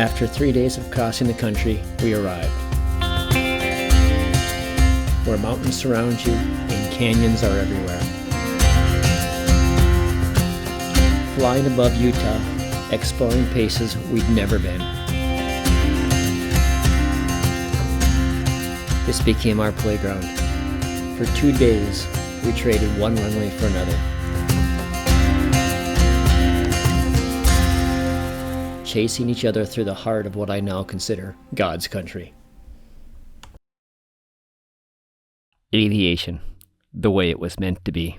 After 3 days of crossing the country, we arrived. Where mountains surround you and canyons are everywhere. Flying above Utah, exploring places we'd never been. This became our playground. For 2 days, we traded one runway for another. Chasing each other through the heart of what I now consider God's country. Aviation, the way it was meant to be.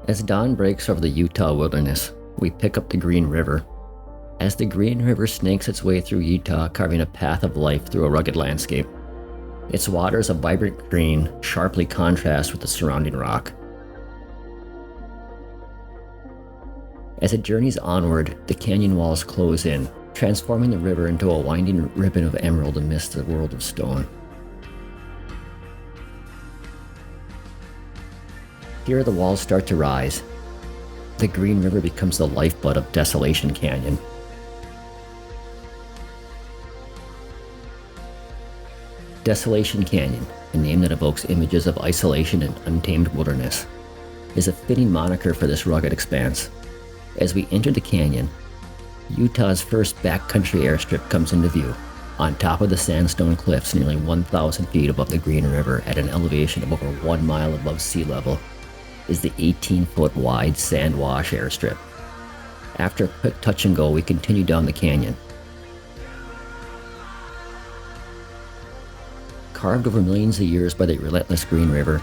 As dawn breaks over the Utah wilderness, we pick up the Green River. As the Green River snakes its way through Utah, carving a path of life through a rugged landscape. Its waters, a vibrant green, sharply contrast with the surrounding rock. As it journeys onward, the canyon walls close in, transforming the river into a winding ribbon of emerald amidst the world of stone. Here the walls start to rise. The Green River becomes the lifeblood of Desolation Canyon. Desolation Canyon, a name that evokes images of isolation and untamed wilderness, is a fitting moniker for this rugged expanse. As we enter the canyon, Utah's first backcountry airstrip comes into view, on top of the sandstone cliffs nearly 1,000 feet above the Green River at an elevation of over 1 mile above sea level, is the 18-foot wide sand wash airstrip. After a quick touch and go, we continue down the canyon. Carved over millions of years by the relentless Green River,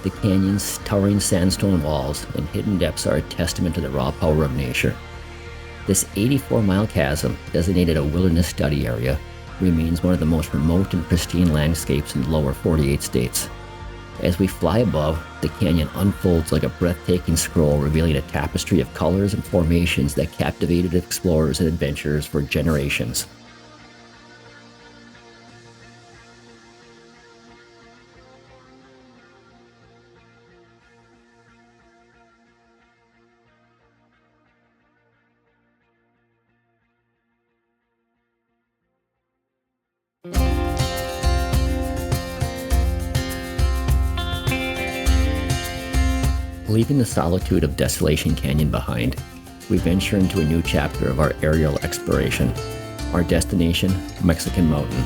the canyon's towering sandstone walls and hidden depths are a testament to the raw power of nature. This 84-mile chasm, designated a wilderness study area, remains one of the most remote and pristine landscapes in the lower 48 states. As we fly above, the canyon unfolds like a breathtaking scroll, revealing a tapestry of colors and formations that captivated explorers and adventurers for generations. Leaving the solitude of Desolation Canyon behind, we venture into a new chapter of our aerial exploration. Our destination, Mexican Mountain.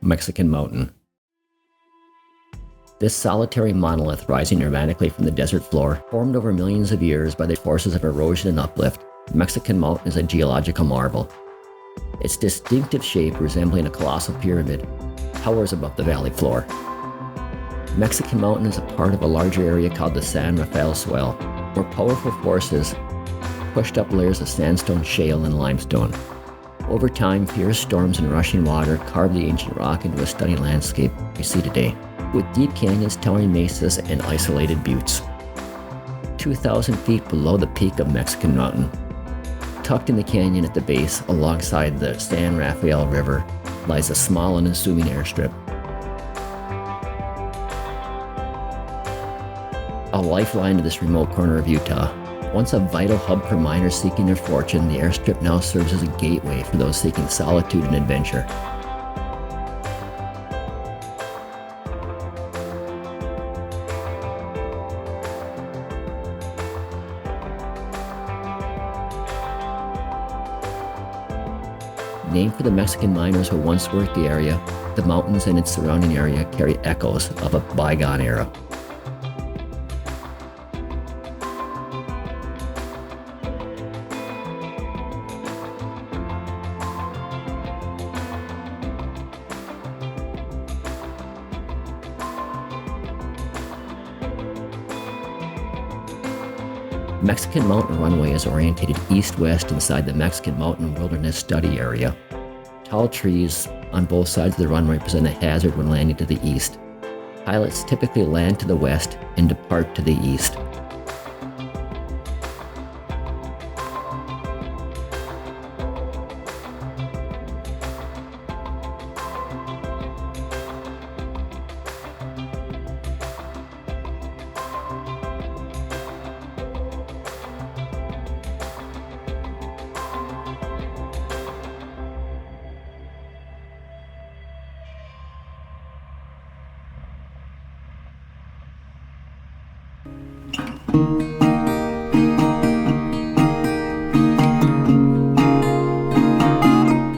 Mexican Mountain. This solitary monolith rising dramatically from the desert floor, formed over millions of years by the forces of erosion and uplift, Mexican Mountain is a geological marvel. Its distinctive shape, resembling a colossal pyramid, towers above the valley floor. Mexican Mountain is a part of a larger area called the San Rafael Swell, where powerful forces pushed up layers of sandstone, shale, and limestone. Over time, fierce storms and rushing water carved the ancient rock into a stunning landscape we see today, with deep canyons, towering mesas, and isolated buttes. 2,000 feet below the peak of Mexican Mountain, tucked in the canyon at the base alongside the San Rafael River, lies a small unassuming airstrip. A lifeline to this remote corner of Utah. Once a vital hub for miners seeking their fortune, the airstrip now serves as a gateway for those seeking solitude and adventure. Named for the Mexican miners who once worked the area, the mountains and its surrounding area carry echoes of a bygone era. Mexican Mountain Runway is orientated east-west inside the Mexican Mountain Wilderness Study Area. Tall trees on both sides of the runway present a hazard when landing to the east. Pilots typically land to the west and depart to the east.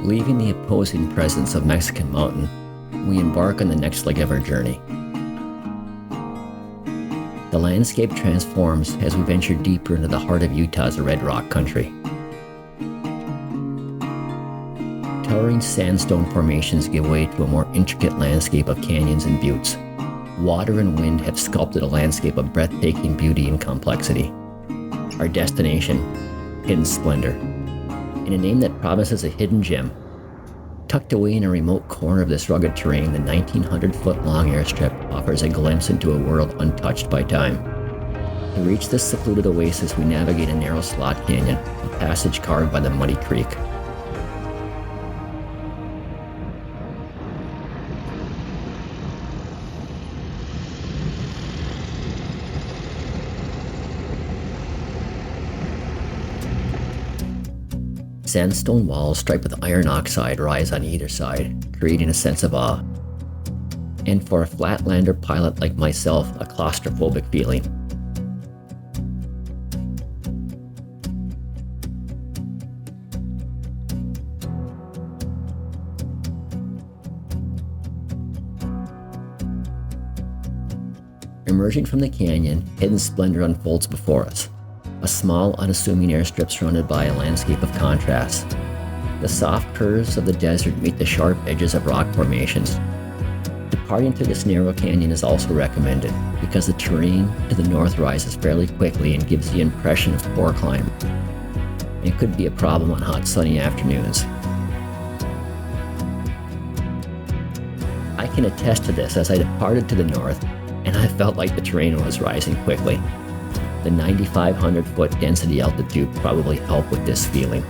Leaving the opposing presence of Mexican Mountain, we embark on the next leg of our journey. The landscape transforms as we venture deeper into the heart of Utah's red rock country. Towering sandstone formations give way to a more intricate landscape of canyons and buttes. Water and wind have sculpted a landscape of breathtaking beauty and complexity. Our destination, Hidden Splendor, in a name that promises a hidden gem. Tucked away in a remote corner of this rugged terrain, the 1,900-foot-long airstrip offers a glimpse into a world untouched by time. To reach this secluded oasis, we navigate a narrow slot canyon, a passage carved by the muddy creek. Sandstone walls striped with iron oxide rise on either side, creating a sense of awe. And for a flatlander pilot like myself, a claustrophobic feeling. Emerging from the canyon, Hidden Splendor unfolds before us. A small, unassuming airstrip surrounded by a landscape of contrasts. The soft curves of the desert meet the sharp edges of rock formations. Departing through this narrow canyon is also recommended because the terrain to the north rises fairly quickly and gives the impression of poor climb. It could be a problem on hot sunny afternoons. I can attest to this as I departed to the north, and I felt like the terrain was rising quickly. The 9,500-foot density altitude probably helped with this feeling.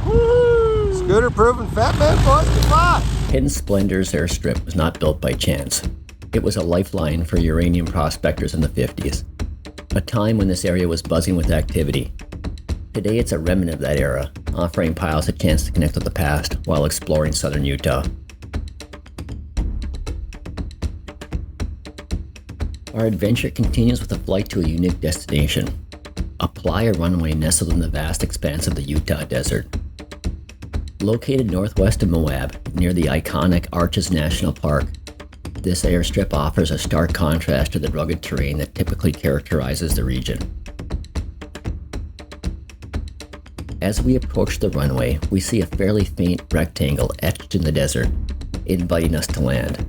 Woo! Scooter-proven Fat Man 45! Hidden Splendor's airstrip was not built by chance. It was a lifeline for uranium prospectors in the 50s, a time when this area was buzzing with activity. Today it's a remnant of that era, offering pilots a chance to connect with the past while exploring southern Utah. Our adventure continues with a flight to a unique destination, a Playa runway nestled in the vast expanse of the Utah desert. Located northwest of Moab, near the iconic Arches National Park, this airstrip offers a stark contrast to the rugged terrain that typically characterizes the region. As we approach the runway, we see a fairly faint rectangle etched in the desert, inviting us to land.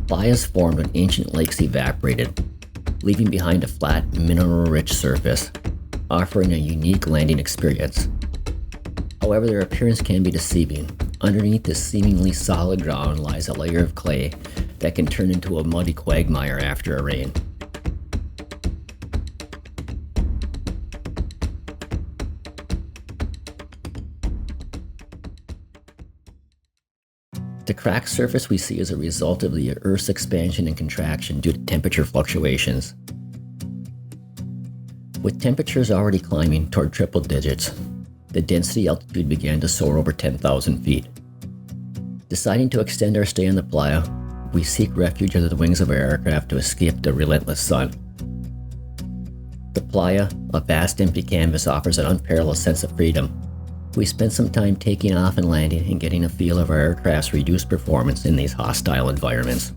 Playas formed when ancient lakes evaporated, leaving behind a flat, mineral-rich surface, offering a unique landing experience. However, their appearance can be deceiving. Underneath this seemingly solid ground lies a layer of clay that can turn into a muddy quagmire after a rain. The cracked surface we see is a result of the Earth's expansion and contraction due to temperature fluctuations. With temperatures already climbing toward triple digits, the density altitude began to soar over 10,000 feet. Deciding to extend our stay on the Playa, we seek refuge under the wings of our aircraft to escape the relentless sun. The Playa, a vast empty canvas, offers an unparalleled sense of freedom. We spent some time taking off and landing and getting a feel of our aircraft's reduced performance in these hostile environments.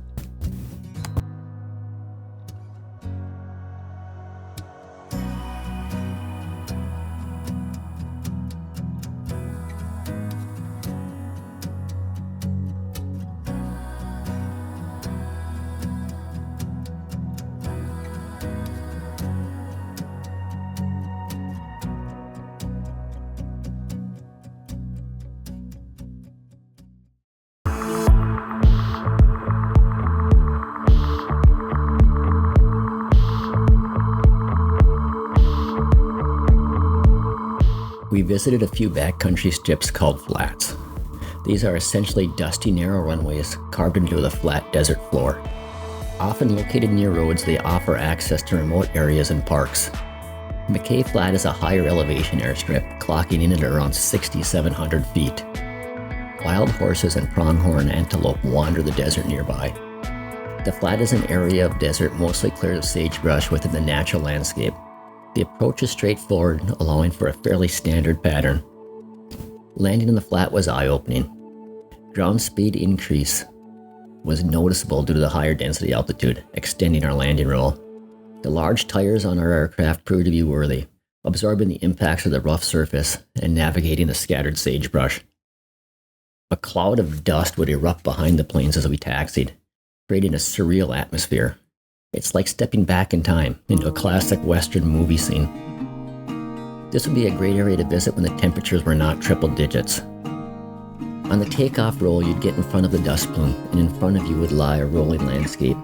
We visited a few backcountry strips called flats. These are essentially dusty, narrow runways carved into the flat desert floor. Often located near roads, they offer access to remote areas and parks. McKay Flat is a higher elevation airstrip, clocking in at around 6,700 feet. Wild horses and pronghorn antelope wander the desert nearby. The flat is an area of desert mostly cleared of sagebrush within the natural landscape. The approach is straightforward, allowing for a fairly standard pattern. Landing in the flat was eye-opening. Ground speed increase was noticeable due to the higher density altitude, extending our landing roll. The large tires on our aircraft proved to be worthy, absorbing the impacts of the rough surface and navigating the scattered sagebrush. A cloud of dust would erupt behind the planes as we taxied, creating a surreal atmosphere. It's like stepping back in time into a classic Western movie scene. This would be a great area to visit when the temperatures were not triple digits. On the takeoff roll, you'd get in front of the dust plume, and in front of you would lie a rolling landscape,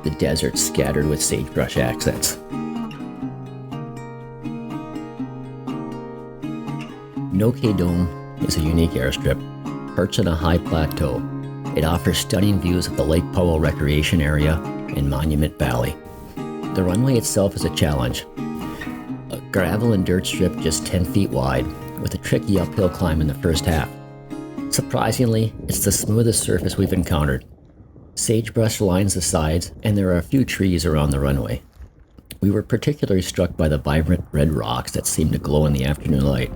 the desert scattered with sagebrush accents. McKay Dome is a unique airstrip, perched on a high plateau. It offers stunning views of the Lake Powell Recreation Area and Monument Valley. The runway itself is a challenge. A gravel and dirt strip just 10 feet wide, with a tricky uphill climb in the first half. Surprisingly, it's the smoothest surface we've encountered. Sagebrush lines the sides, and there are a few trees around the runway. We were particularly struck by the vibrant red rocks that seem to glow in the afternoon light.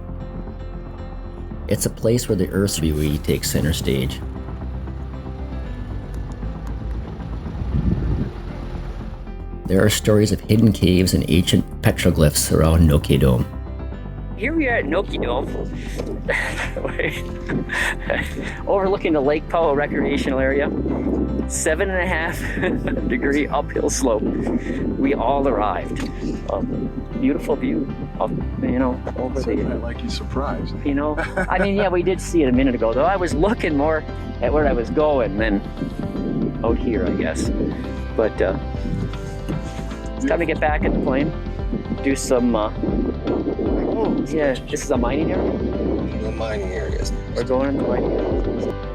It's a place where the Earth's beauty takes center stage. There are stories of hidden caves and ancient petroglyphs around McKay Dome. Here we are at McKay Dome, overlooking the Lake Powell Recreational Area. 7.5 degree uphill slope. We all arrived. Beautiful view of, over the. Like you surprised. Yeah, we did see it a minute ago, though I was looking more at where I was going than out here, I guess. But it's time to get back in the plane, do some. This is a mining area? The mining areas. We're going in the mining area.